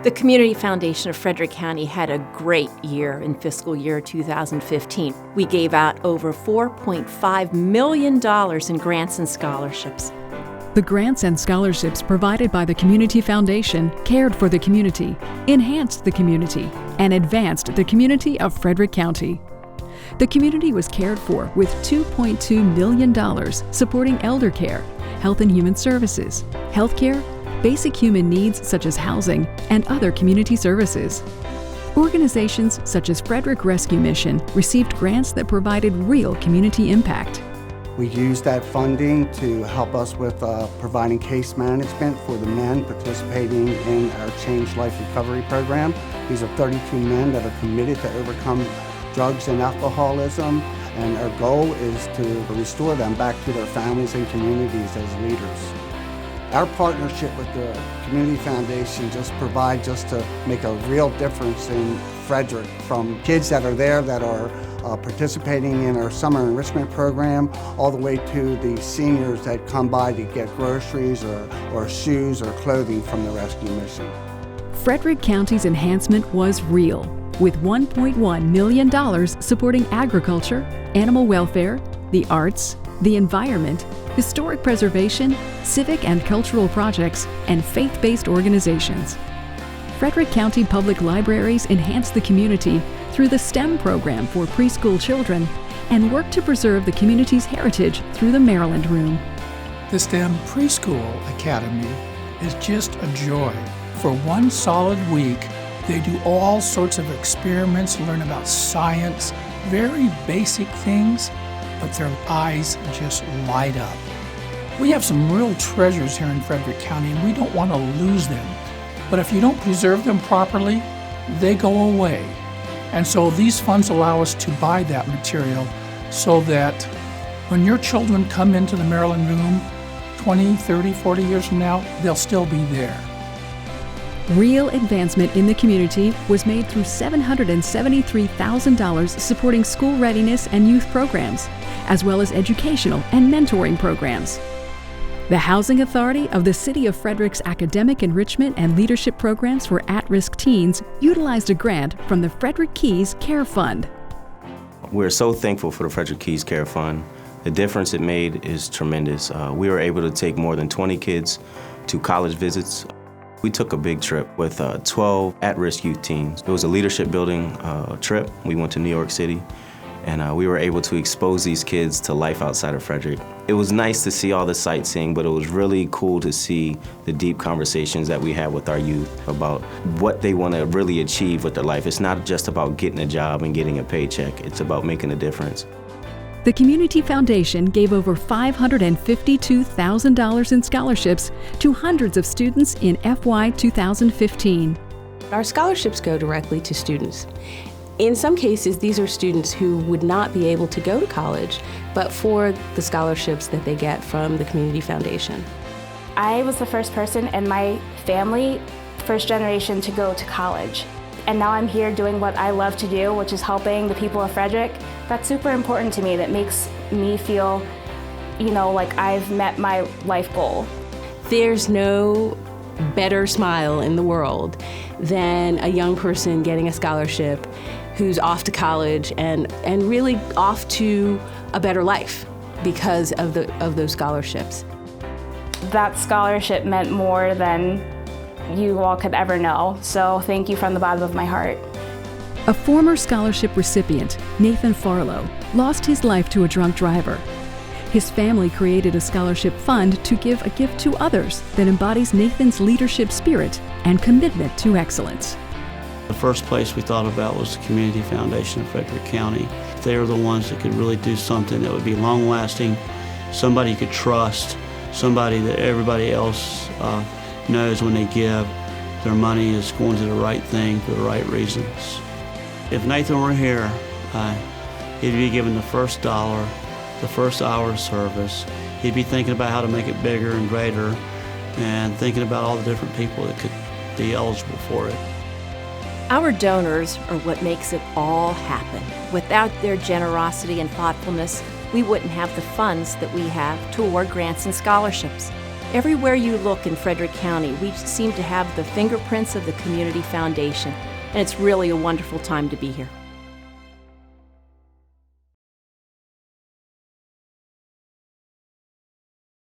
The Community Foundation of Frederick County had a great year in fiscal year 2015. We gave out over $4.5 million in grants and scholarships. The grants and scholarships provided by the Community Foundation cared for the community, enhanced the community, and advanced the community of Frederick County. The community was cared for with $2.2 million supporting elder care, health and human services, health care, basic human needs such as housing, and other community services. Organizations such as Frederick Rescue Mission received grants that provided real community impact. We used that funding to help us with providing case management for the men participating in our Change Life Recovery Program. These are 32 men that are committed to overcome drugs and alcoholism, and our goal is to restore them back to their families and communities as leaders. Our partnership with the Community Foundation just provides us to make a real difference in Frederick, from kids that are there that are participating in our summer enrichment program, all the way to the seniors that come by to get groceries or shoes or clothing from the rescue mission. Frederick County's enhancement was real, with $1.1 million supporting agriculture, animal welfare, the arts, the environment, historic preservation, civic and cultural projects, and faith-based organizations. Frederick County Public Libraries enhance the community through the STEM program for preschool children and work to preserve the community's heritage through the Maryland Room. The STEM Preschool Academy is just a joy. For one solid week, they do all sorts of experiments, learn about science, very basic things, but their eyes just light up. We have some real treasures here in Frederick County, and we don't want to lose them. But if you don't preserve them properly, they go away. And so these funds allow us to buy that material so that when your children come into the Maryland Room 20, 30, 40 years from now, they'll still be there. Real advancement in the community was made through $773,000 supporting school readiness and youth programs, as well as educational and mentoring programs. The Housing Authority of the City of Frederick's academic enrichment and leadership programs for at-risk teens utilized a grant from the Frederick Keys Care Fund. We're so thankful for the Frederick Keys Care Fund. The difference it made is tremendous. We were able to take more than 20 kids to college visits. We took a big trip with 12 at-risk youth teams. It was a leadership building trip. We went to New York City, and we were able to expose these kids to life outside of Frederick. It was nice to see all the sightseeing, but it was really cool to see the deep conversations that we had with our youth about what they want to really achieve with their life. It's not just about getting a job and getting a paycheck. It's about making a difference. The Community Foundation gave over $552,000 in scholarships to hundreds of students in FY 2015. Our scholarships go directly to students. In some cases, these are students who would not be able to go to college, but for the scholarships that they get from the Community Foundation. I was the first person in my family, first generation, to go to college. And now I'm here doing what I love to do, which is helping the people of Frederick. That's super important to me. That makes me feel, like I've met my life goal. There's no better smile in the world than a young person getting a scholarship who's off to college and really off to a better life because of those scholarships. That scholarship meant more than you all could ever know, so thank you from the bottom of my heart. A former scholarship recipient, Nathan Farlow, lost his life to a drunk driver. His family created a scholarship fund to give a gift to others that embodies Nathan's leadership spirit and commitment to excellence. The first place we thought about was the Community Foundation of Frederick County. They were the ones that could really do something that would be long-lasting, somebody you could trust, somebody that everybody else knows when they give, their money is going to the right thing for the right reasons. If Nathan were here, he'd be given the first dollar, the first hour of service. He'd be thinking about how to make it bigger and greater and thinking about all the different people that could be eligible for it. Our donors are what makes it all happen. Without their generosity and thoughtfulness, we wouldn't have the funds that we have to award grants and scholarships. Everywhere you look in Frederick County, we seem to have the fingerprints of the Community Foundation, and it's really a wonderful time to be here.